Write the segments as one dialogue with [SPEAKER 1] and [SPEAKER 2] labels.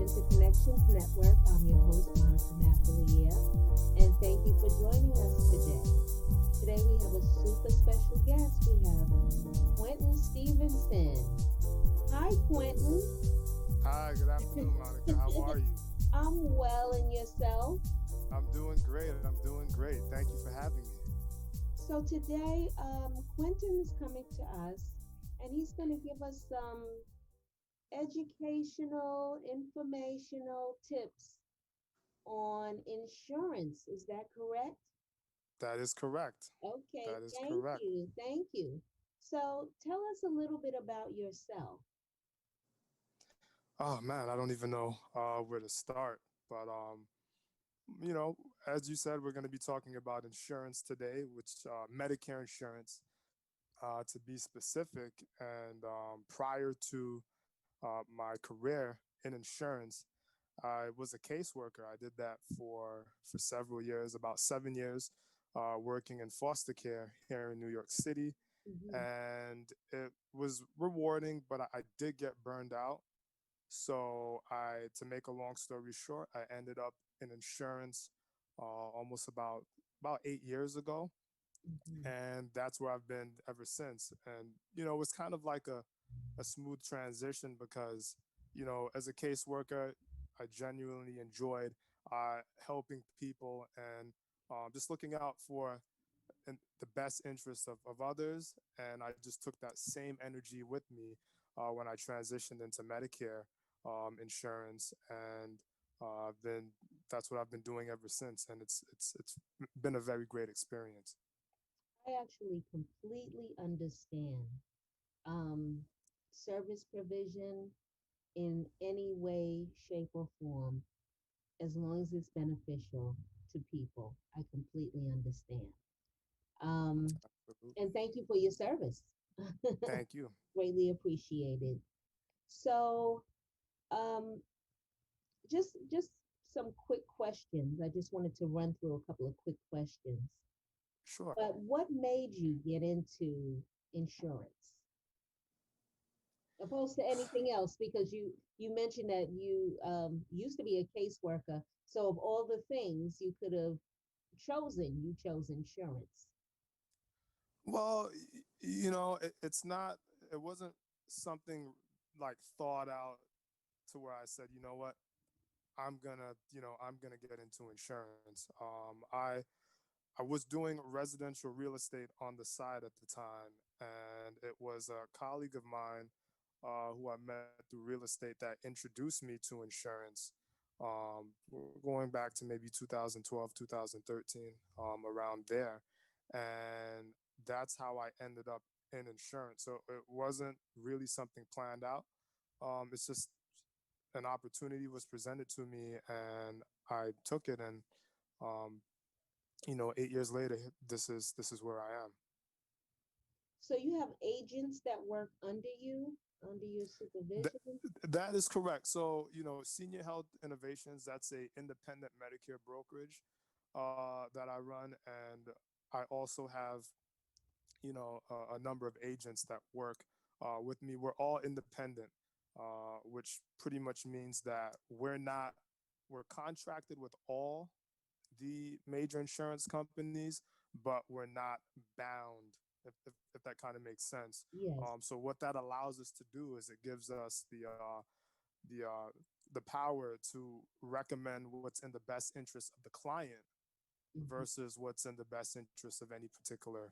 [SPEAKER 1] Interconnections Network. I'm your host, Monica Mathilier, and thank you for joining us today. Today we have a super special guest. We have Quentin Stephenson. Hi, Quentin.
[SPEAKER 2] Hi, good afternoon, Monica. How are you?
[SPEAKER 1] I'm well, and yourself?
[SPEAKER 2] I'm doing great. I'm doing great. Thank you for having me.
[SPEAKER 1] So today, Quentin is coming to us, and he's going to give us some educational, informational tips on insurance. Is that correct?
[SPEAKER 2] That is correct.
[SPEAKER 1] Okay,
[SPEAKER 2] That is
[SPEAKER 1] thank
[SPEAKER 2] correct.
[SPEAKER 1] you. Thank you. So tell us a little bit about yourself.
[SPEAKER 2] Oh man, I don't even know where to start. But you know, as you said, we're going to be talking about insurance today, which Medicare insurance, to be specific. And prior to my career in insurance, I was a caseworker. I did that for several years, about 7 years, working in foster care here in New York City,
[SPEAKER 1] Hmm.
[SPEAKER 2] and it was rewarding, but I did get burned out. So to make a long story short, I ended up in insurance almost about 8 years ago,
[SPEAKER 1] Hmm.
[SPEAKER 2] and that's where I've been ever since. And it's kind of like a smooth transition because as a caseworker, I genuinely enjoyed helping people and just looking out for the best interests of others. And I just took that same energy with me when I transitioned into Medicare insurance, and then that's what I've been doing ever since. And it's been a very great experience.
[SPEAKER 1] I actually completely understand um, service provision in any way, shape, or form, as long as it's beneficial to people. I completely understand. Um, and
[SPEAKER 2] Absolutely.
[SPEAKER 1] thank you for your service.
[SPEAKER 2] Thank you.
[SPEAKER 1] Greatly appreciated. So, um, just some quick questions. I just wanted to run through a couple of quick questions.
[SPEAKER 2] Sure.
[SPEAKER 1] But what made you get into insurance opposed to anything else? Because you mentioned that you used to be a caseworker. So of all the things you could have chosen, you chose insurance.
[SPEAKER 2] Well, it's not. It wasn't something like thought out to where I said, you know what, I'm gonna get into insurance. I was doing residential real estate on the side at the time, and it was a colleague of mine who I met through real estate that introduced me to insurance. We're going back to maybe 2012, 2013, around there, and that's how I ended up in insurance. So it wasn't really something planned out. It's just an opportunity was presented to me, and I took it. And um, 8 years later, this is where I am.
[SPEAKER 1] So you have agents that work under you, under your
[SPEAKER 2] Th-
[SPEAKER 1] supervision.
[SPEAKER 2] that is correct. So, Senior Health Innovations, that's a independent Medicare brokerage that I run, and I also have, a number of agents that work with me. We're all independent, which pretty much means that we're contracted with all the major insurance companies, but we're not bound, if that kind of makes sense.
[SPEAKER 1] Yes.
[SPEAKER 2] So what that allows us to do is it gives us the uh, the power to recommend what's in the best interest of the client
[SPEAKER 1] Hmm.
[SPEAKER 2] versus what's in the best interest of any particular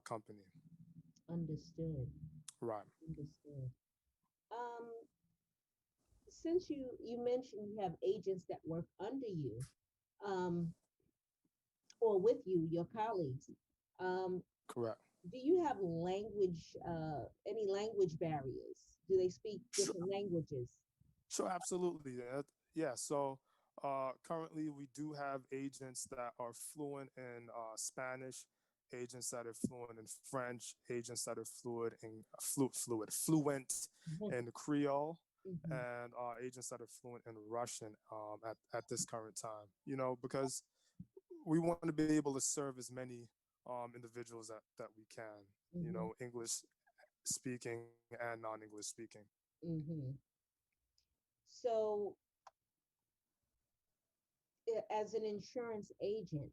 [SPEAKER 2] company.
[SPEAKER 1] Understood.
[SPEAKER 2] Right.
[SPEAKER 1] Understood. Um, since you mentioned you have agents that work under you, um, or with you, your colleagues, um,
[SPEAKER 2] Correct.
[SPEAKER 1] do you have any language barriers? Do they speak
[SPEAKER 2] Sure.
[SPEAKER 1] different languages?
[SPEAKER 2] Sure. Absolutely. Yeah. So currently, we do have agents that are fluent in Spanish, agents that are fluent in French, agents that are fluent in Creole,
[SPEAKER 1] Hmm.
[SPEAKER 2] and agents that are fluent in Russian at this current time. Because we want to be able to serve as many individuals that we can.
[SPEAKER 1] Hmm.
[SPEAKER 2] English speaking and non-English speaking.
[SPEAKER 1] Hmm. So as an insurance agent,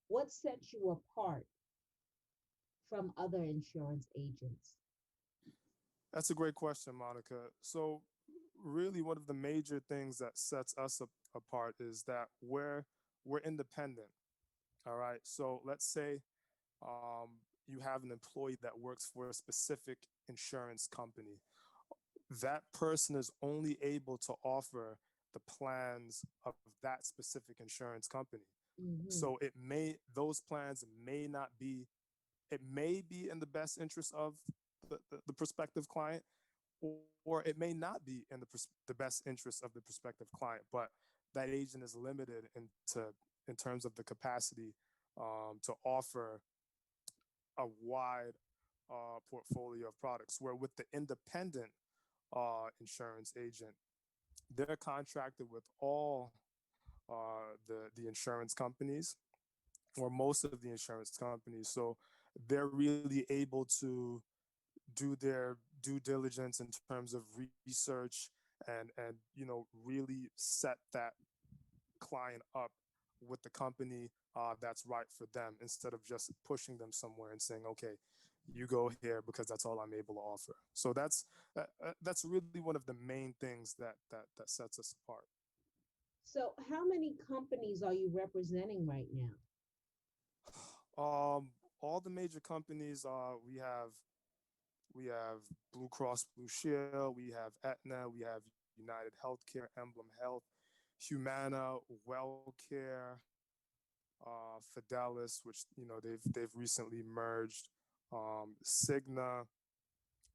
[SPEAKER 1] what sets you apart from other insurance agents?
[SPEAKER 2] That's a great question, Monica. So, really, one of the major things that sets us apart is that we're independent. All right. So let's say you have an employee that works for a specific insurance company. That person is only able to offer the plans of that specific insurance company.
[SPEAKER 1] Mm-hmm.
[SPEAKER 2] So those plans may not be, it may be in the best interest of the prospective client, or it may not be in the best interest of the prospective client, but that agent is limited in terms of the capacity to offer a wide portfolio of products. Where with the independent insurance agent, they're contracted with all the insurance companies, or most of the insurance companies. So they're really able to do their due diligence in terms of research and really set that client up with the company that's right for them, instead of just pushing them somewhere and saying, okay, you go here because that's all I'm able to offer. So that's really one of the main things that sets us apart.
[SPEAKER 1] So, how many companies are you representing right now?
[SPEAKER 2] All the major companies, we have Blue Cross Blue Shield, we have Aetna, we have United Healthcare, Emblem Health, Humana, WellCare, Fidelis, which they've recently merged, Cigna,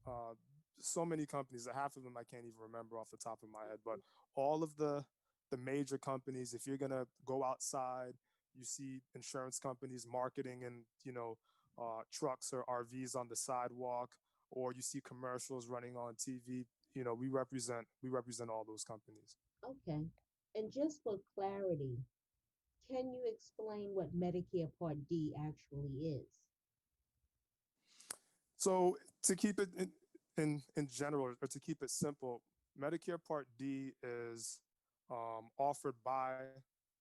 [SPEAKER 2] uh, so many companies. Half of them I can't even remember off the top of my head, but all of the major companies. If you're gonna go outside, you see insurance companies marketing in trucks or RVs on the sidewalk, or you see commercials running on TV. We represent all those companies.
[SPEAKER 1] Okay. And just for clarity, can you explain what Medicare Part D actually is?
[SPEAKER 2] So to keep it in general, or to keep it simple, Medicare Part D is offered by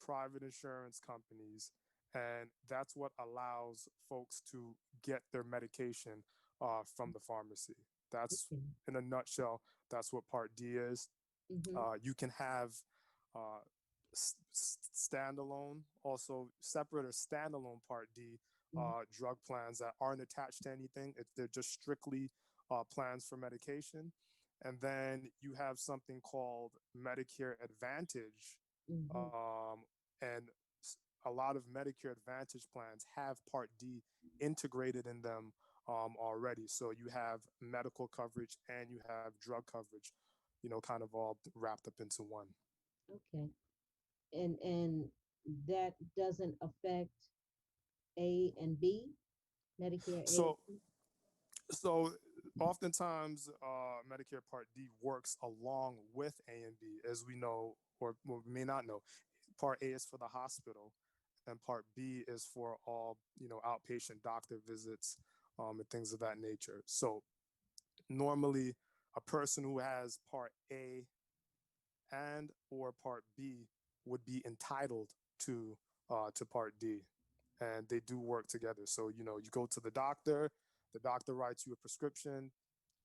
[SPEAKER 2] private insurance companies, and that's what allows folks to get their medication from the pharmacy. That's,
[SPEAKER 1] Okay.
[SPEAKER 2] in a nutshell, that's what Part D is.
[SPEAKER 1] Mm-hmm.
[SPEAKER 2] You can have uh, standalone, also separate or standalone Part D
[SPEAKER 1] Mm-hmm.
[SPEAKER 2] drug plans that aren't attached to anything. They're just strictly plans for medication. And then you have something called Medicare Advantage.
[SPEAKER 1] Mm-hmm.
[SPEAKER 2] And a lot of Medicare Advantage plans have Part D integrated in them already. So you have medical coverage and you have drug coverage, kind of all wrapped up into one.
[SPEAKER 1] Okay. And that doesn't affect A and B, Medicare A and
[SPEAKER 2] So
[SPEAKER 1] B?
[SPEAKER 2] So oftentimes, Medicare Part D works along with A and B, as we know, or we may not know. Part A is for the hospital, and Part B is for all outpatient doctor visits, and things of that nature. So normally, a person who has Part A and or Part B would be entitled to Part D, and they do work together. So you go to the doctor writes you a prescription.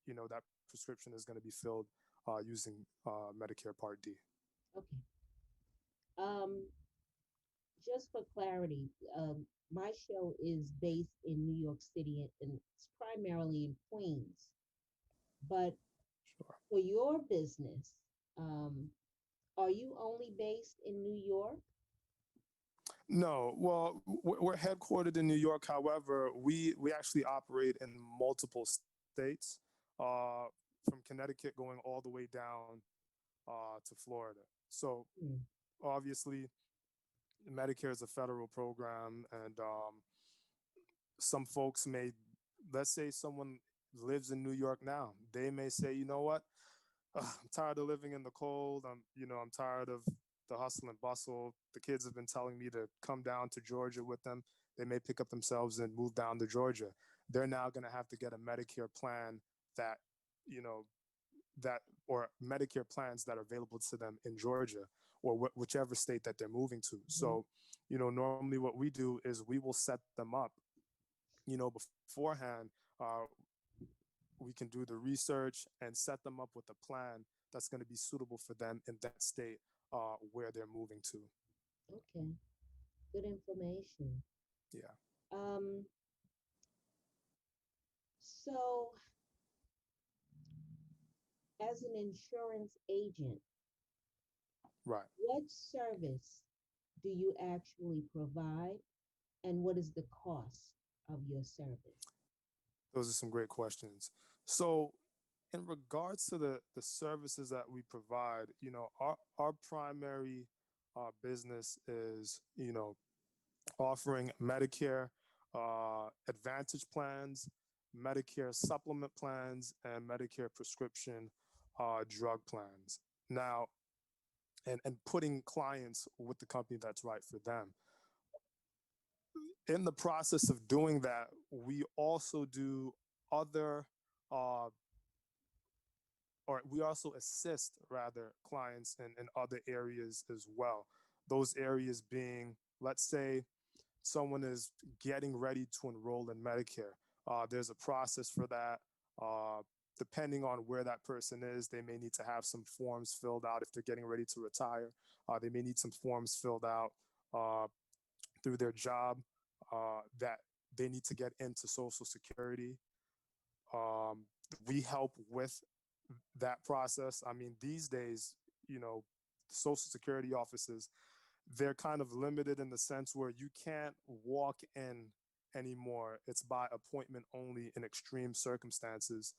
[SPEAKER 2] That prescription is going to be filled using Medicare Part D.
[SPEAKER 1] Okay. Um, just for clarity, my show is based in New York City and it's primarily in Queens. But
[SPEAKER 2] Sure.
[SPEAKER 1] for your business, um, are you only based in New York?
[SPEAKER 2] No, well, we're headquartered in New York. However, we actually operate in multiple states, uh, from Connecticut going all the way down to Florida. So
[SPEAKER 1] Hmm.
[SPEAKER 2] obviously, Medicare is a federal program, and some folks may, let's say someone lives in New York now, they may say, you know what, I'm tired of living in the cold. I'm tired of the hustle and bustle. The kids have been telling me to come down to Georgia with them. They may pick up themselves and move down to Georgia. They're now going to have to get a Medicare plan that, you know, that or Medicare plans that are available to them in Georgia or whichever state that they're moving to.
[SPEAKER 1] Mm-hmm.
[SPEAKER 2] So, normally what we do is we will set them up, beforehand. We can do the research and set them up with a plan that's going to be suitable for them in that state where they're moving to.
[SPEAKER 1] Okay, good information.
[SPEAKER 2] Yeah,
[SPEAKER 1] Um, so as an insurance agent,
[SPEAKER 2] right.
[SPEAKER 1] what service do you actually provide and what is the cost of your service?
[SPEAKER 2] Those are some great questions. So, in regards to the services that we provide, our primary business is, offering Medicare Advantage plans, Medicare supplement plans, and Medicare prescription drug plans. Now, and putting clients with the company that's right for them. In the process of doing that, we also do other uh, or we also assist rather clients in other areas as well. Those areas being, let's say, someone is getting ready to enroll in Medicare. There's a process for that. Uh, Depending on where that person is, they may need to have some forms filled out if they're getting ready to retire. They may need some forms filled out uh, through their job that they need to get into Social Security. Um, we help with that process. I mean, these days, Social Security offices, they're kind of limited in the sense where you can't walk in anymore. It's by appointment only in extreme circumstances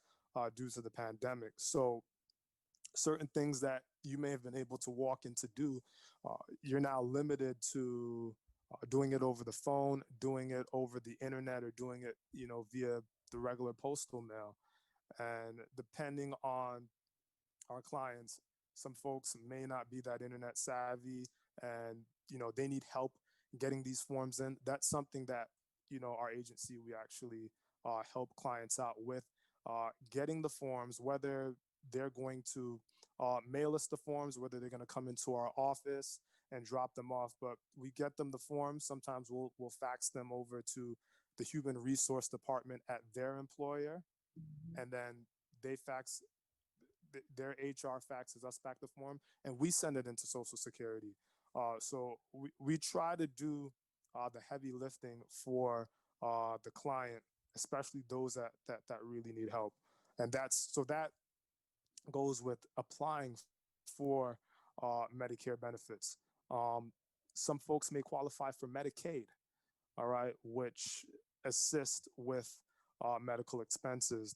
[SPEAKER 2] due to the pandemic. So, certain things that you may have been able to walk in to do, you're now limited to doing it over the phone, doing it over the internet, or doing it, via the regular postal mail. And depending on our clients, some folks may not be that internet savvy, and they need help getting these forms in. That's something that our agency, we actually help clients out with getting the forms, whether they're going to mail us the forms, whether they're going to come into our office and drop them off. But we get them the forms. Sometimes we'll fax them over to the human resource department at their employer,
[SPEAKER 1] Mhm.
[SPEAKER 2] and then they fax their HR faxes us back the form, and we send it into Social Security. So we try to do the heavy lifting for the client, especially those that really need help. And that goes with applying for Medicare benefits. Um, some folks may qualify for Medicaid, all right, which assist with medical expenses.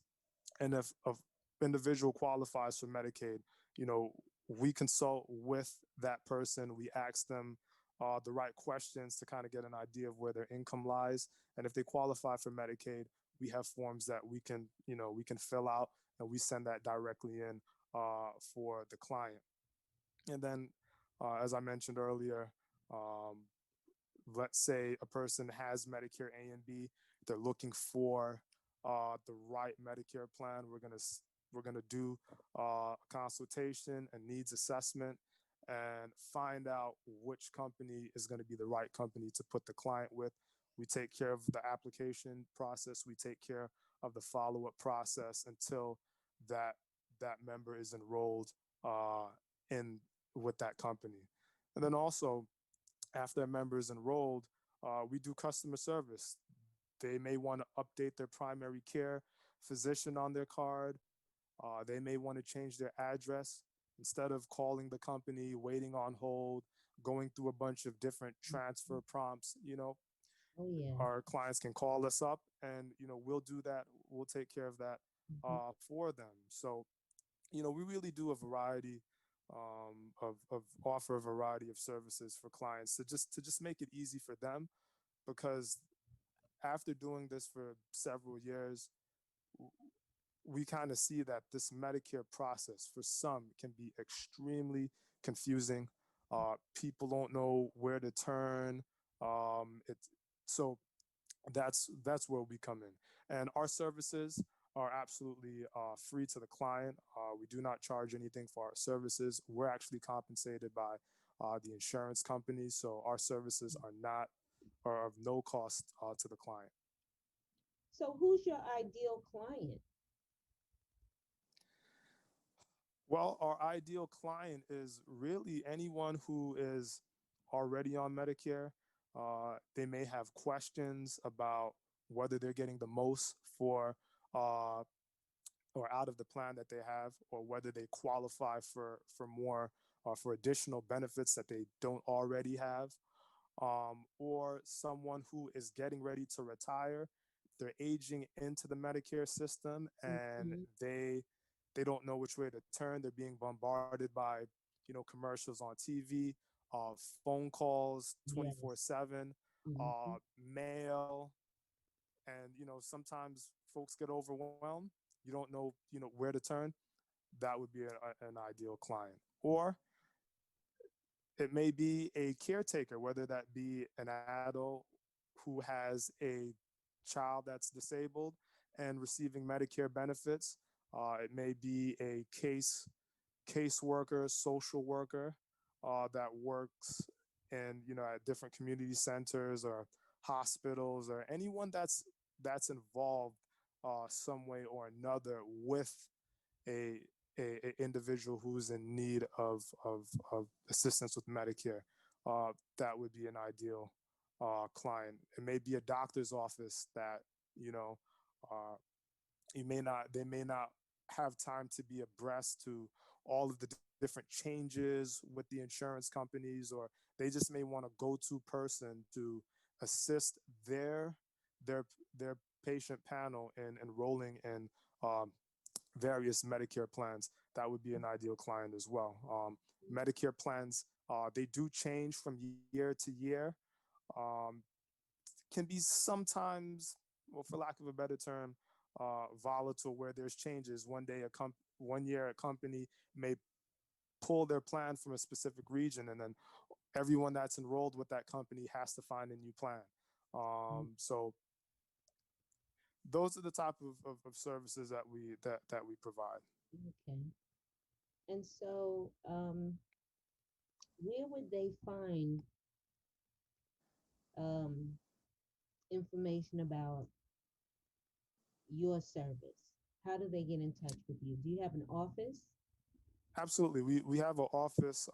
[SPEAKER 2] And if an individual qualifies for Medicaid, you know, we consult with that person. We ask them the right questions to kind of get an idea of where their income lies. And if they qualify for Medicaid, we have forms that we can fill out, and we send that directly in for the client. And then, as I mentioned earlier, um, let's say a person has Medicare A and B, they're looking for the right Medicare plan. We're gonna do a consultation and needs assessment and find out which company is going to be the right company to put the client with. We take care of the application process. We take care of the follow-up process until that that member is enrolled in with that company. And then also, after a member is enrolled, we do customer service. They may want to update their primary care physician on their card. They may want to change their address. Instead of calling the company, waiting on hold, going through a bunch of different transfer prompts,
[SPEAKER 1] Oh, yeah.
[SPEAKER 2] our clients can call us up, and we'll do that. We'll take care of that
[SPEAKER 1] Mhm.
[SPEAKER 2] for them. So we really do a variety of offer a variety of services for clients to just make it easy for them, because after doing this for several years, we kind of see that this Medicare process for some can be extremely confusing. People don't know where to turn. It so that's where we come in, and our services are absolutely free to the client. We do not charge anything for our services. We're actually compensated by the insurance company, so our services are of no cost to the client.
[SPEAKER 1] So, who's your ideal client?
[SPEAKER 2] Well, our ideal client is really anyone who is already on Medicare. They may have questions about whether they're getting the most for uh, or out of the plan that they have, or whether they qualify for more for additional benefits that they don't already have, or someone who is getting ready to retire. They're aging into the Medicare system, and
[SPEAKER 1] Mm-hmm.
[SPEAKER 2] they don't know which way to turn. They're being bombarded by commercials on TV, phone calls
[SPEAKER 1] Yes.
[SPEAKER 2] 24/7,
[SPEAKER 1] Mm-hmm.
[SPEAKER 2] mail, and sometimes folks get overwhelmed. You don't know where to turn. That would be an ideal client. Or it may be a caretaker, whether that be an adult who has a child that's disabled and receiving Medicare benefits. It may be a caseworker, social worker that works in at different community centers or hospitals, or anyone that's involved some way or another with a, a individual who's in need of assistance with Medicare. That would be an ideal client. It may be a doctor's office that you know uh, you may not they may not have time to be abreast to all of the different changes with the insurance companies, or they just may want a go-to person to assist their their their patient panel in enrolling in um, various Medicare plans. That would be an ideal client as well. Medicare plans, they do change from year to year. Um, can be sometimes, well, for lack of a better term, volatile, where there's changes. One year a company may pull their plan from a specific region, and then everyone that's enrolled with that company has to find a new plan. So those are the type of services that we provide.
[SPEAKER 1] Okay. And so, where would they find um, information about your service? How do they get in touch with you? Do you have an office?
[SPEAKER 2] Absolutely. We have an office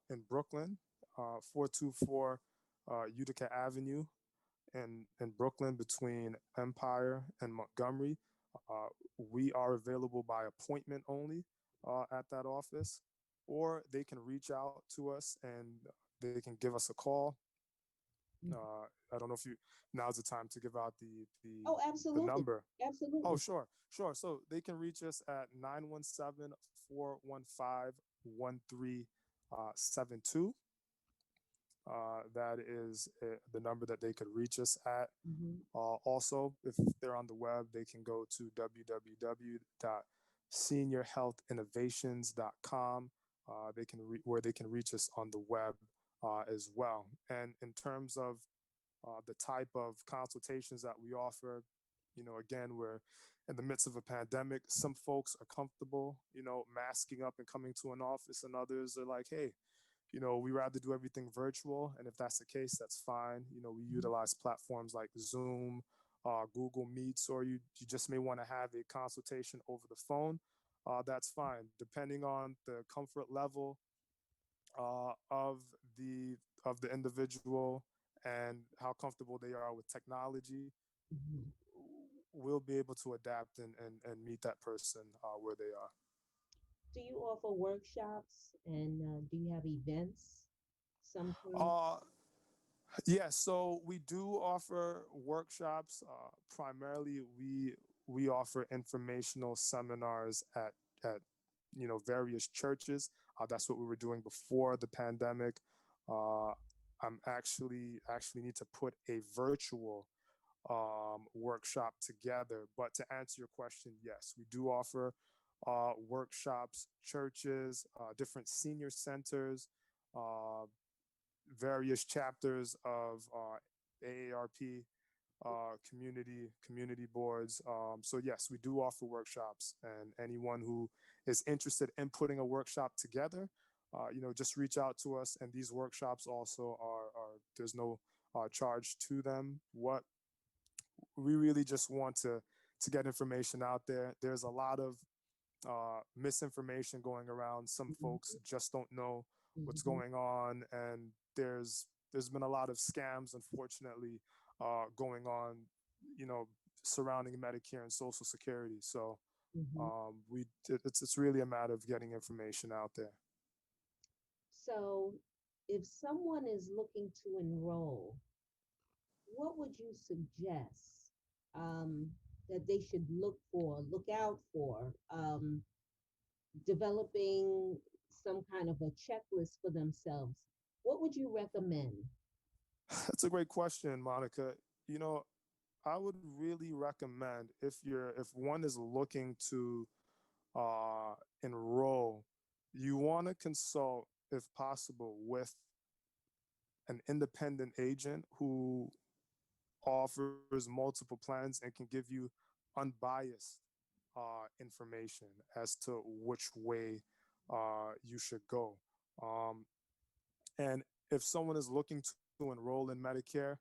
[SPEAKER 2] in Brooklyn, 424 Utica Avenue in Brooklyn, between Empire and Montgomery. Uh, we are available by appointment only at that office, or they can reach out to us and they can give us a call. I don't know if you now's the time to give out
[SPEAKER 1] Oh,
[SPEAKER 2] the
[SPEAKER 1] absolutely.
[SPEAKER 2] number. Oh,
[SPEAKER 1] Absolutely.
[SPEAKER 2] sure. So they can reach us at 917-415-1372. That is the number that they could reach us at.
[SPEAKER 1] Mm-hmm.
[SPEAKER 2] Also, if they're on the web, they can go to www.seniorhealthinnovations.com. Where they can reach us on the web as well. And in terms of the type of consultations that we offer, again, we're in the midst of a pandemic. Some folks are comfortable, masking up and coming to an office, and others are like, hey, we rather do everything virtual. And if that's the case, that's fine. We utilize platforms like Zoom, Google Meets, or you just may want to have a consultation over the phone. That's fine, depending on the comfort level uh, of the of the individual and how comfortable they are with technology.
[SPEAKER 1] Mm-hmm.
[SPEAKER 2] We'll be able to adapt and meet that person where they are.
[SPEAKER 1] Do you offer workshops and do you have events sometimes?
[SPEAKER 2] Uh, Yeah, so we do offer workshops. Primarily, we offer informational seminars at various churches. That's what we were doing before the pandemic. Uh, I'm actually need to put a virtual workshop together. But to answer your question, yes, we do offer workshops, churches, different senior centers. Uh, Various chapters of AARP. community boards. So yes, we do offer workshops, and anyone who is interested in putting a workshop together, just reach out to us. And these workshops also are there's no charge to them. What we really just want to get information out there. There's a lot of misinformation going around. Some folks just don't know what's
[SPEAKER 1] Mm-hmm.
[SPEAKER 2] going on, and there's been a lot of scams, unfortunately, going on, you know, surrounding Medicare and Social Security. So
[SPEAKER 1] Mm-hmm.
[SPEAKER 2] we it's really a matter of getting information out there.
[SPEAKER 1] So, if someone is looking to enroll, what would you suggest um, that they should look out for, developing some kind of a checklist for themselves? What would you recommend?
[SPEAKER 2] That's a great question, Monica. You know, I would really recommend if one is looking to uh, enroll, you want to consult, if possible, with an independent agent who offers multiple plans and can give you unbiased information as to which way you should go. Um, and if someone is looking to enroll in Medicare,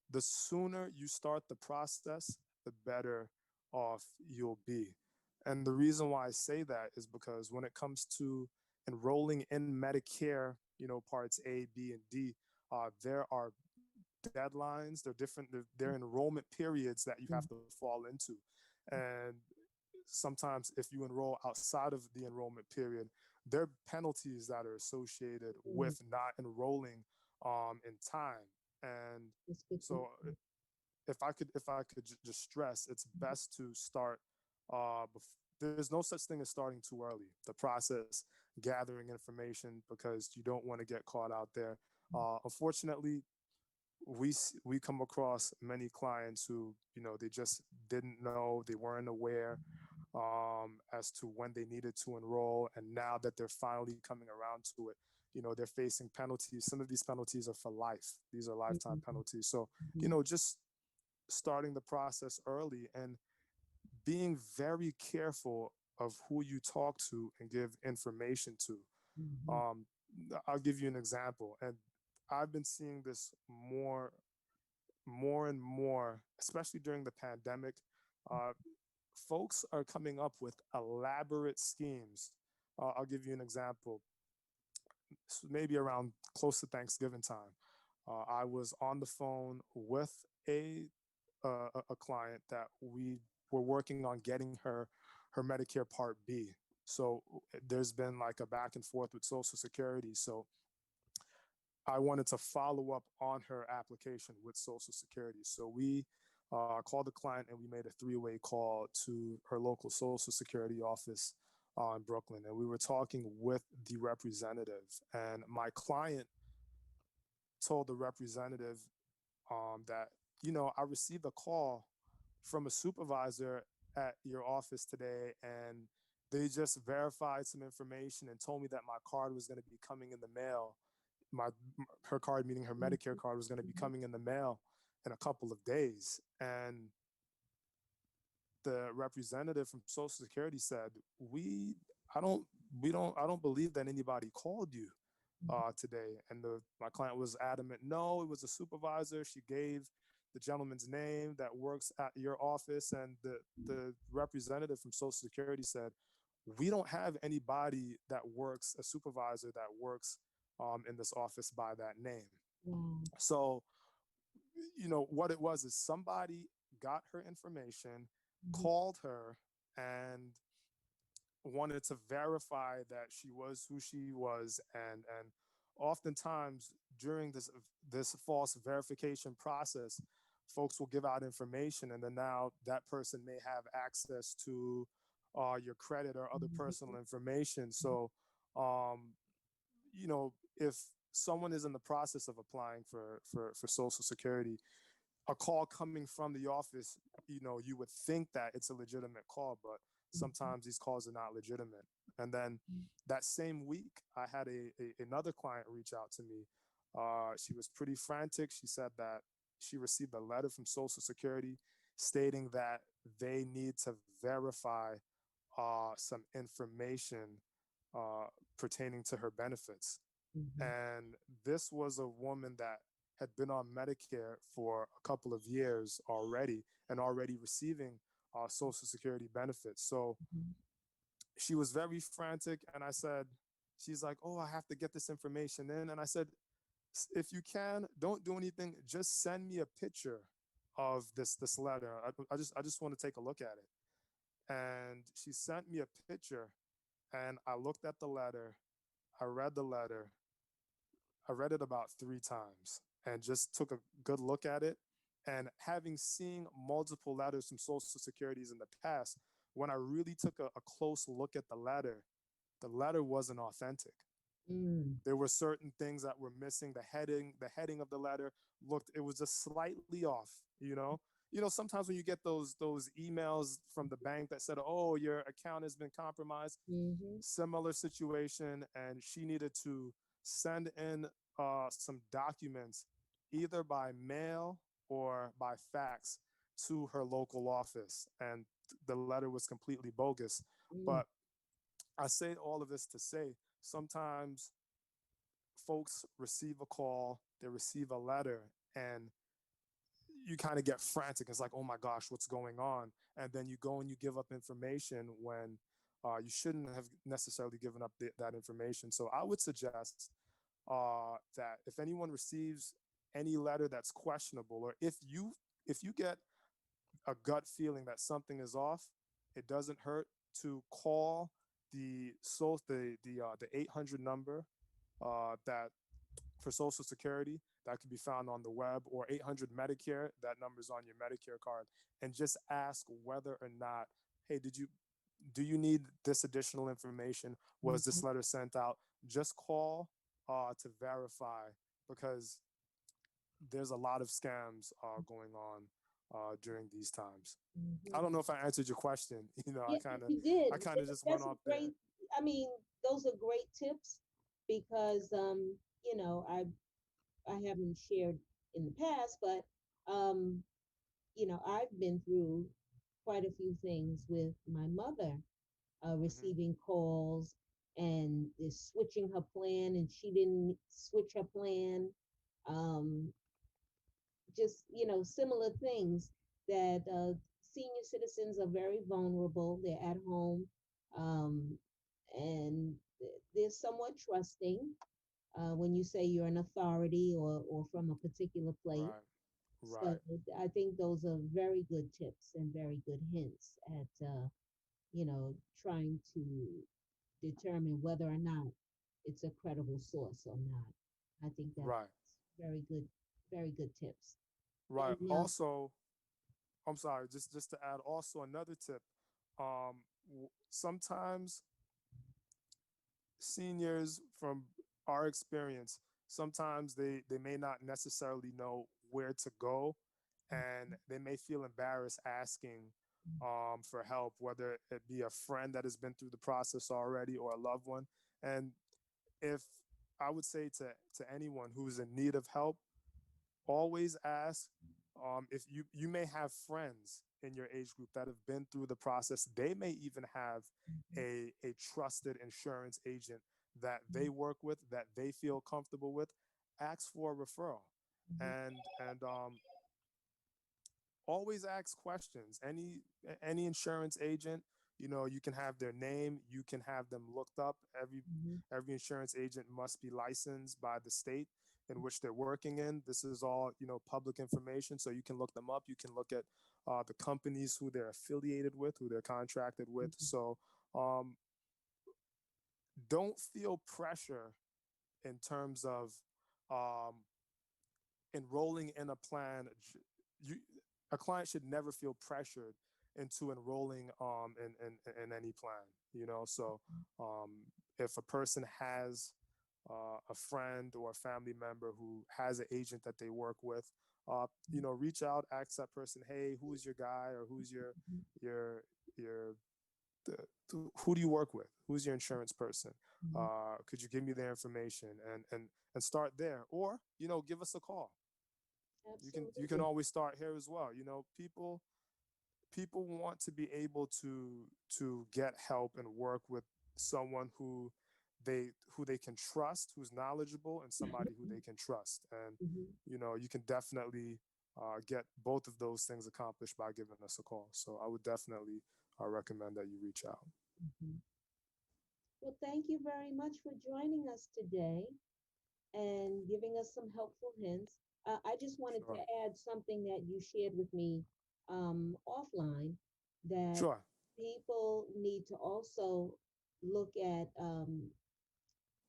[SPEAKER 2] the sooner you start the process, the better off you'll be. And the reason why I say that is because when it comes to enrolling in Medicare, parts A, B, and D, there are deadlines, they're different, they're enrollment periods that you have to fall into. And sometimes if you enroll outside of the enrollment period, there are penalties that are associated
[SPEAKER 1] Mm,
[SPEAKER 2] with not enrolling in time. And
[SPEAKER 1] that's good to
[SPEAKER 2] so if I could just stress, it's best to start there's no such thing as starting too early. The process, gathering information, because you don't want to get caught out there. Unfortunately, we come across many clients who they just didn't know, they weren't aware as to when they needed to enroll, and now that they're finally coming around to it, they're facing penalties. Some of these penalties are for life. These are lifetime
[SPEAKER 1] mhm,
[SPEAKER 2] penalties. So
[SPEAKER 1] mhm,
[SPEAKER 2] just starting the process early and being very careful of who you talk to and give information to.
[SPEAKER 1] mhm,
[SPEAKER 2] um, I'll give you an example, and I've been seeing this more and more, especially during the pandemic. Uh, Folks are coming up with elaborate schemes. I'll give you an example. Maybe around close to Thanksgiving time, I was on the phone with a a client that we were working on getting her Medicare Part B. So there's been like a back and forth with Social Security. So I wanted to follow up on her application with Social Security. So we called the client and we made a three-way call to her local Social Security office in Brooklyn. And we were talking with the representative. And my client told the representative that, I received a call from a supervisor at your office today, and they just verified some information and told me that my card was going to be coming in the mail. My Her card, meaning her
[SPEAKER 1] mhm,
[SPEAKER 2] Medicare card, was going to be
[SPEAKER 1] mhm,
[SPEAKER 2] coming in the mail in a couple of days. And the representative from Social Security said, "We, I don't, I don't believe that anybody called you today." And my client was adamant, "No, it was a supervisor. She gave the gentleman's name that works at your office." And the representative from Social Security said, "We don't have anybody that works, a supervisor that works in this office by that name."
[SPEAKER 1] wow,
[SPEAKER 2] So, what it was is somebody got her information,
[SPEAKER 1] mhm,
[SPEAKER 2] called her, and wanted to verify that she was who she was. And oftentimes during this false verification process, folks will give out information, and then now that person may have access to your credit or other personal
[SPEAKER 1] mhm,
[SPEAKER 2] information. So um, if someone is in the process of applying for Social Security, a call coming from the office, you would think that it's a legitimate call, but
[SPEAKER 1] mhm,
[SPEAKER 2] sometimes these calls are not legitimate. And then that same week, I had another client reach out to me. She was pretty frantic. She said that she received a letter from Social Security stating that they need to verify some information uh, pertaining to her benefits.
[SPEAKER 1] Mm-hmm.
[SPEAKER 2] And this was a woman that had been on Medicare for a couple of years already and already receiving Social Security benefits. So
[SPEAKER 1] Mm-hmm.
[SPEAKER 2] she was very frantic. And I said, she's like, oh, I have to get this information in. And I said, if you can, don't do anything. Just send me a picture of this letter. I just want to take a look at it. And she sent me a picture, and I looked at the letter. I read the letter. I read it about 3 times and just took a good look at it. And having seen multiple letters from Social Securities in the past, when I really took a close look at the letter wasn't authentic.
[SPEAKER 1] Mm.
[SPEAKER 2] There were certain things that were missing. The heading of the letter looked, it was just slightly off, you know. Sometimes when you get those emails from the bank that said, oh, your account has been compromised,
[SPEAKER 1] Mm-hmm.
[SPEAKER 2] similar situation. And she needed to send in some documents either by mail or by fax to her local office. And the letter was completely bogus.
[SPEAKER 1] Mm.
[SPEAKER 2] But I say all of this to say sometimes folks receive a call, they receive a letter, and you kind of get frantic. It's like, oh my gosh, what's going on? And then you go and you give up information when you shouldn't have necessarily given up that information. So I would suggest that if anyone receives any letter that's questionable, or if you get a gut feeling that something is off, it doesn't hurt to call the 800 number that for Social Security that can be found on the web, or 800 Medicare, that number's on your Medicare card, and just ask whether or not, hey, do you need this additional information? Was this
[SPEAKER 1] Mm-hmm.
[SPEAKER 2] letter sent out? Just call to verify, because there's a lot of scams going on during these times. I
[SPEAKER 1] Mm-hmm.
[SPEAKER 2] don't know if I answered your question. I
[SPEAKER 1] Yeah,
[SPEAKER 2] kind of
[SPEAKER 1] you did.
[SPEAKER 2] I kind of just went
[SPEAKER 1] That's a
[SPEAKER 2] off there.
[SPEAKER 1] great. I mean, those are great tips because I haven't shared in the past, but um, I've been through quite a few things with my mother,
[SPEAKER 2] Hmm.
[SPEAKER 1] receiving calls and is switching her plan, and she didn't switch her plan. Um, just similar things that senior citizens are very vulnerable. They're at home, um, and they're somewhat trusting when you say you're an authority or from a particular place.
[SPEAKER 2] Right.
[SPEAKER 1] So
[SPEAKER 2] Right.
[SPEAKER 1] I think those are very good tips and very good hints at trying to determine whether or not it's a credible source or not. I think that's
[SPEAKER 2] Right.
[SPEAKER 1] very good tips.
[SPEAKER 2] Right.
[SPEAKER 1] And
[SPEAKER 2] Also, I'm sorry, just to add also another tip. Sometimes seniors, from our experience, sometimes they may not necessarily know where to go, and they may feel embarrassed asking for help, whether it be a friend that has been through the process already or a loved one. And if I would say to anyone who's in need of help, always ask. If you may have friends in your age group that have been through the process, they may even have a trusted insurance agent that they work with, that they feel comfortable with. Ask for a referral, and always ask questions. Any insurance agent, you can have their name, you can have them looked up. Every insurance agent must be licensed by the state in which they're working in. This is all public information, so you can look them up. You can look at the companies who they're affiliated with, who they're contracted with. So um, don't feel pressure in terms of um, enrolling in a plan. You, a client should never feel pressured into enrolling in any plan. So um, if a person has a friend or a family member who has an agent that they work with, reach out, ask that person, hey, who's your guy, or who's your your who do you work with? Who's your insurance person? Could you give me their information, and start there, or give us a call. You can
[SPEAKER 1] Absolutely.
[SPEAKER 2] always start here as well. You know, people want to be able to get help and work with someone who they can trust, who's knowledgeable, and somebody who they can trust. And
[SPEAKER 1] Hmm.
[SPEAKER 2] you know, you can definitely get both of those things accomplished by giving us a call. So I would definitely recommend that you reach out.
[SPEAKER 1] Hmm. Well, thank you very much for joining us today and giving us some helpful hints. I just wanted to
[SPEAKER 2] Sure.
[SPEAKER 1] add something that you shared with me offline, that
[SPEAKER 2] Sure.
[SPEAKER 1] people need to also look at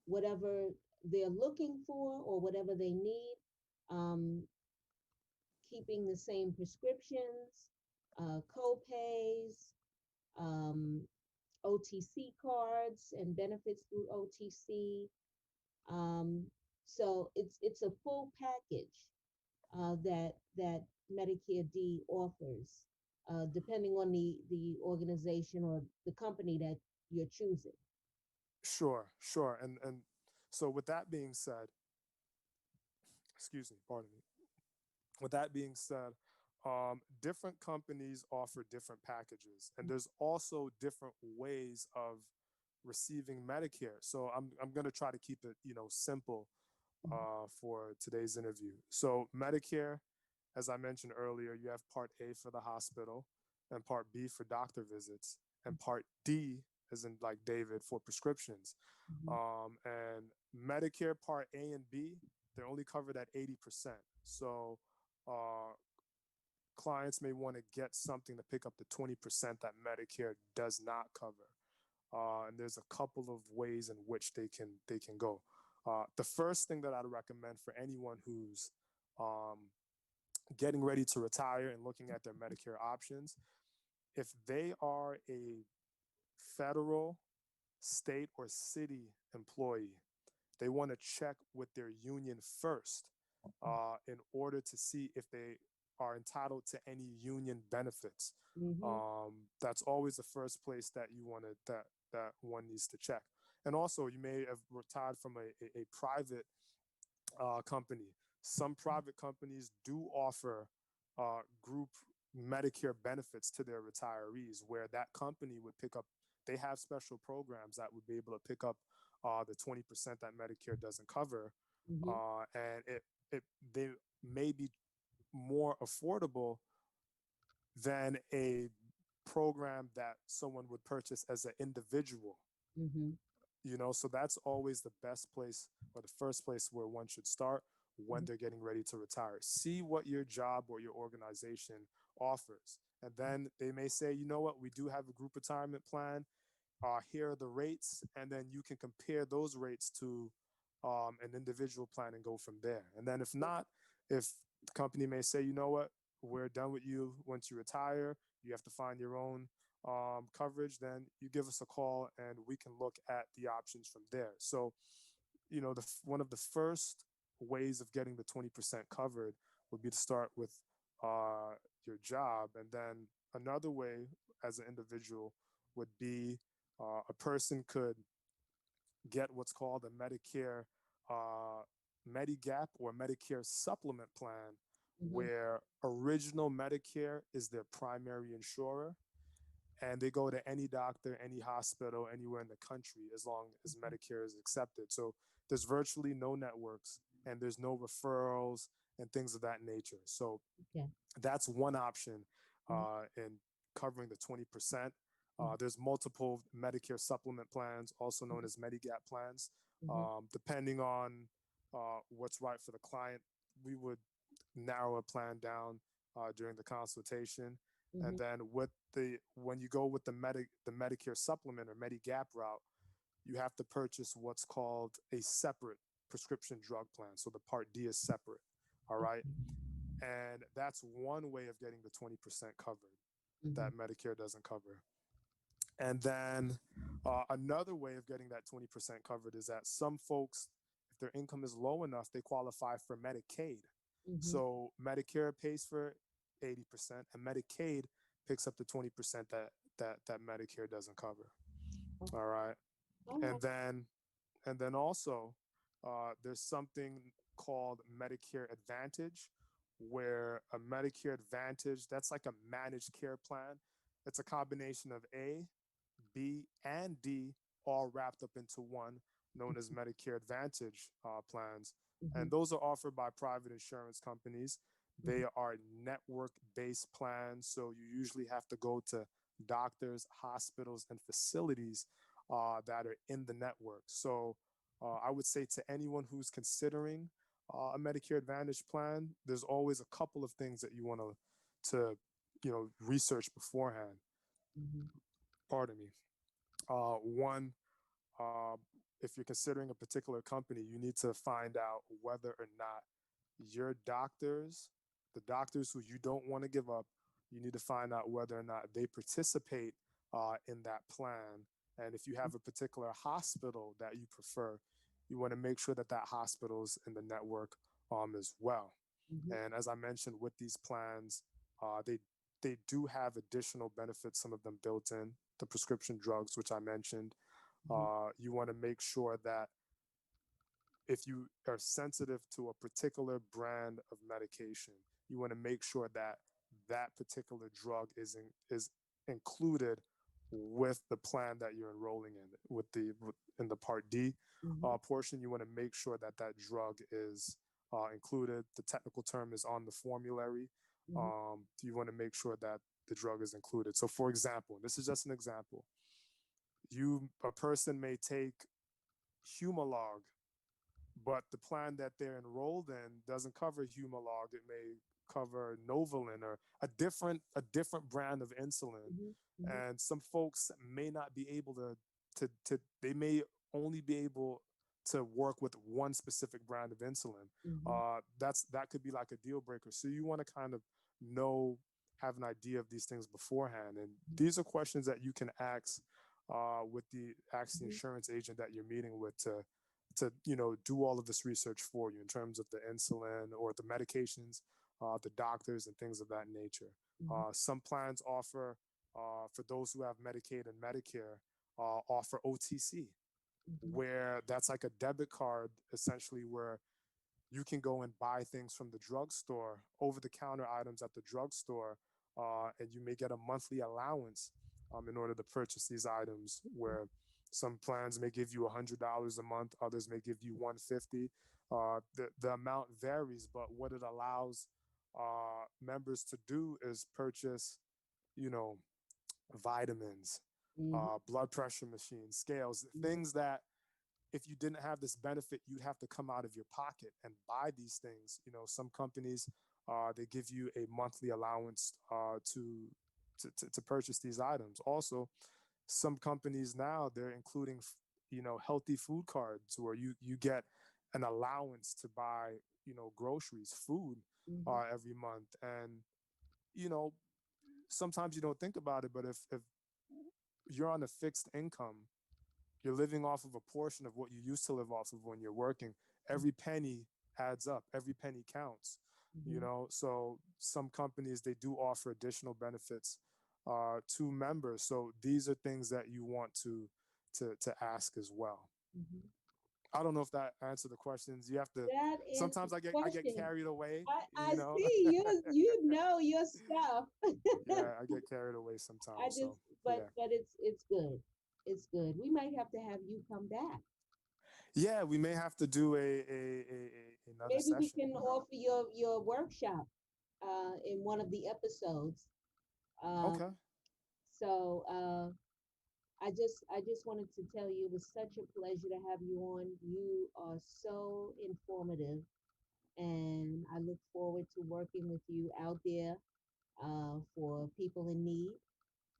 [SPEAKER 1] whatever they're looking for or whatever they need, um, keeping the same prescriptions, co-pays, um, OTC cards and benefits through OTC. Um, so it's a full package that Medicare D offers, depending on the organization or the company that you're choosing.
[SPEAKER 2] Sure. Sure. And so with that being said, excuse me, pardon me. With that being said, different companies offer different packages, and there's also different ways of receiving Medicare. So I'm going to try to keep it, you know, simple for today's interview. So Medicare, as I mentioned earlier, you have Part A for the hospital, and Part B for doctor visits, and Part D, as in like David, for prescriptions.
[SPEAKER 1] Mm-hmm.
[SPEAKER 2] And Medicare Part A and B, they're only covered at 80%. So uh, clients may want to get something to pick up the 20% that Medicare does not cover. And there's a couple of ways in which they can go. The first thing that I'd recommend for anyone who's um, getting ready to retire and looking at their Medicare options, if they are a federal, state, or city employee, they want to check with their union first in order to see if they are entitled to any union benefits.
[SPEAKER 1] Mm-hmm.
[SPEAKER 2] That's always the first place that you want to that one needs to check. And also, you may have retired from a private company. Some private companies do offer group Medicare benefits to their retirees, where that company would pick up. They have special programs that would be able to pick up the 20% that Medicare doesn't cover,
[SPEAKER 1] Mm-hmm.
[SPEAKER 2] and it they may be more affordable than a program that someone would purchase as an individual.
[SPEAKER 1] Mm-hmm.
[SPEAKER 2] You know, so that's always the best place or the first place where one should start when they're getting ready to retire. See what your job or your organization offers, and then they may say, you know what, we do have a group retirement plan, here are the rates, and then you can compare those rates to an individual plan and go from there. And then if not, if the company may say, you know what, we're done with you once you retire, you have to find your own coverage, then you give us a call and we can look at the options from there. So, you know, one of the first ways of getting the 20% covered would be to start with uh, your job. And then another way as an individual would be a person could get what's called a Medicare uh, Medigap or Medicare supplement plan,
[SPEAKER 1] Mm-hmm.
[SPEAKER 2] where original Medicare is their primary insurer, and they go to any doctor, any hospital, anywhere in the country as long as Medicare is accepted. So there's virtually no networks and there's no referrals and things of that nature. So
[SPEAKER 1] Okay.
[SPEAKER 2] that's one option
[SPEAKER 1] Mm-hmm.
[SPEAKER 2] in covering the 20%. There's multiple Medicare supplement plans, also known as Medigap plans.
[SPEAKER 1] Mm-hmm.
[SPEAKER 2] Depending on what's right for the client, we would narrow a plan down during the consultation. And
[SPEAKER 1] Mm-hmm.
[SPEAKER 2] then when you go with the Medicare supplement or Medigap route, you have to purchase what's called a separate prescription drug plan. So the Part D is separate. All right. And that's one way of getting the 20% covered
[SPEAKER 1] Mm-hmm.
[SPEAKER 2] that Medicare doesn't cover. And then another way of getting that 20% covered is that some folks, if their income is low enough, they qualify for Medicaid.
[SPEAKER 1] Mm-hmm.
[SPEAKER 2] So Medicare pays for 80% and Medicaid picks up the 20% that Medicare doesn't cover.
[SPEAKER 1] Okay.
[SPEAKER 2] All right.
[SPEAKER 1] All
[SPEAKER 2] And
[SPEAKER 1] right.
[SPEAKER 2] then also there's something called Medicare Advantage, where a Medicare Advantage, that's like a managed care plan. It's a combination of A, B, and D all wrapped up into one, known as Medicare Advantage plans.
[SPEAKER 1] Mm-hmm.
[SPEAKER 2] And those are offered by private insurance companies.
[SPEAKER 1] Mm-hmm.
[SPEAKER 2] They are network based plans. So you usually have to go to doctors, hospitals, and facilities that are in the network. So I would say to anyone who's considering a Medicare Advantage plan, there's always a couple of things that you want to research beforehand.
[SPEAKER 1] Mm-hmm.
[SPEAKER 2] Pardon me. One, uh, if you're considering a particular company, you need to find out whether or not your doctors, the doctors who you don't want to give up, you need to find out whether or not they participate in that plan. And if you have a particular hospital that you prefer, you want to make sure that that hospital's in the network as well.
[SPEAKER 1] Mm-hmm.
[SPEAKER 2] And as I mentioned, with these plans, they do have additional benefits, some of them built in. The prescription drugs, which I mentioned,
[SPEAKER 1] Mm-hmm.
[SPEAKER 2] you want to make sure that if you are sensitive to a particular brand of medication, you want to make sure that that particular drug is included with the plan that you're enrolling in. In the Part D
[SPEAKER 1] Mm-hmm.
[SPEAKER 2] portion, you want to make sure that that drug is included. The technical term is on the formulary.
[SPEAKER 1] Mm-hmm.
[SPEAKER 2] You want to make sure that the drug is included. So, for example, this is just an example. A person may take Humalog, but the plan that they're enrolled in doesn't cover Humalog. It may cover Novolin or a different brand of insulin.
[SPEAKER 1] Mm-hmm.
[SPEAKER 2] And some folks may not be able to they may only be able to work with one specific brand of insulin.
[SPEAKER 1] Mm-hmm.
[SPEAKER 2] That could be like a deal breaker. So you want to kind of know, have an idea of these things beforehand. And these are questions that you can ask the
[SPEAKER 1] Mm-hmm.
[SPEAKER 2] insurance agent that you're meeting with to do all of this research for you in terms of the insulin or the medications, the doctors and things of that nature.
[SPEAKER 1] Mm-hmm.
[SPEAKER 2] Some plans offer, for those who have Medicaid and Medicare, offer OTC,
[SPEAKER 1] Mm-hmm.
[SPEAKER 2] where that's like a debit card essentially, where you can go and buy things from the drugstore, over the counter items at the drugstore, and you may get a monthly allowance in order to purchase these items. Where some plans may give you $100 a month, others may give you $150. The amount varies, but what it allows members to do is purchase, you know, vitamins,
[SPEAKER 1] Mm-hmm.
[SPEAKER 2] blood pressure machines, scales,
[SPEAKER 1] Mm-hmm.
[SPEAKER 2] things that if you didn't have this benefit, you'd have to come out of your pocket and buy these things. Some companies, they give you a monthly allowance to purchase these items. Also, some companies now, they're including healthy food cards, where you get an allowance to buy groceries, food,
[SPEAKER 1] Mm-hmm.
[SPEAKER 2] every month. And you know sometimes you don't think about it, but if you're on a fixed income, you're living off of a portion of what you used to live off of when you're working. Every penny adds up, every penny counts.
[SPEAKER 1] Mm-hmm.
[SPEAKER 2] So some companies, they do offer additional benefits to members. So these are things that you want to ask as well.
[SPEAKER 1] Mm-hmm.
[SPEAKER 2] I don't know if that answered the questions. You have to.
[SPEAKER 1] That
[SPEAKER 2] Sometimes
[SPEAKER 1] answers the
[SPEAKER 2] I get
[SPEAKER 1] question.
[SPEAKER 2] carried away.
[SPEAKER 1] I see you know your stuff.
[SPEAKER 2] Yeah, I get carried away
[SPEAKER 1] I
[SPEAKER 2] sometimes.
[SPEAKER 1] just
[SPEAKER 2] So yeah,
[SPEAKER 1] but it's good. It's good. We might have to have you come back.
[SPEAKER 2] yeah, we may have to do another
[SPEAKER 1] Maybe we
[SPEAKER 2] session.
[SPEAKER 1] can offer your workshop in one of the episodes. Um,
[SPEAKER 2] Okay.
[SPEAKER 1] so I just wanted to tell you it was such a pleasure to have you on. You are so informative, and I look forward to working with you out there for people in need.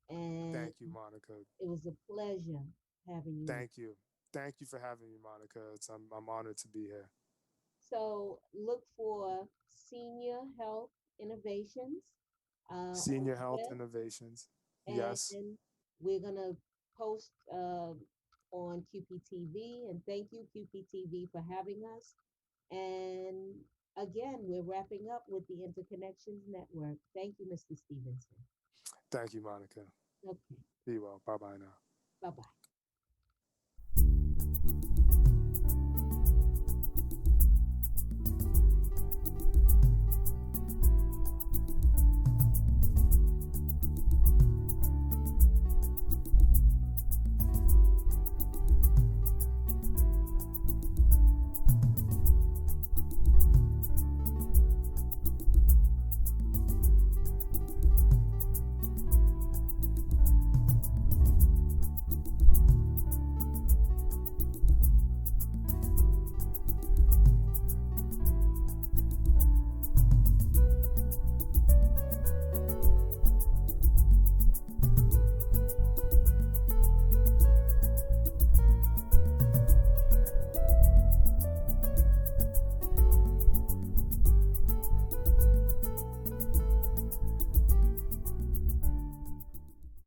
[SPEAKER 1] And
[SPEAKER 2] Thank you, Monica.
[SPEAKER 1] it was a pleasure having you on.
[SPEAKER 2] Thank you. Thank you for having me, Monica. I'm honored to be here.
[SPEAKER 1] So look for Senior Health Innovations on
[SPEAKER 2] Senior
[SPEAKER 1] the
[SPEAKER 2] Health
[SPEAKER 1] web,
[SPEAKER 2] Innovations. Yes.
[SPEAKER 1] and we're gonna post on QPTV. And thank you, QPTV, for having us. And again, we're wrapping up with the Interconnections Network. Thank you, Mr. Stephenson.
[SPEAKER 2] Thank you, Monica.
[SPEAKER 1] Okay,
[SPEAKER 2] Be well. Bye bye now.
[SPEAKER 1] bye bye.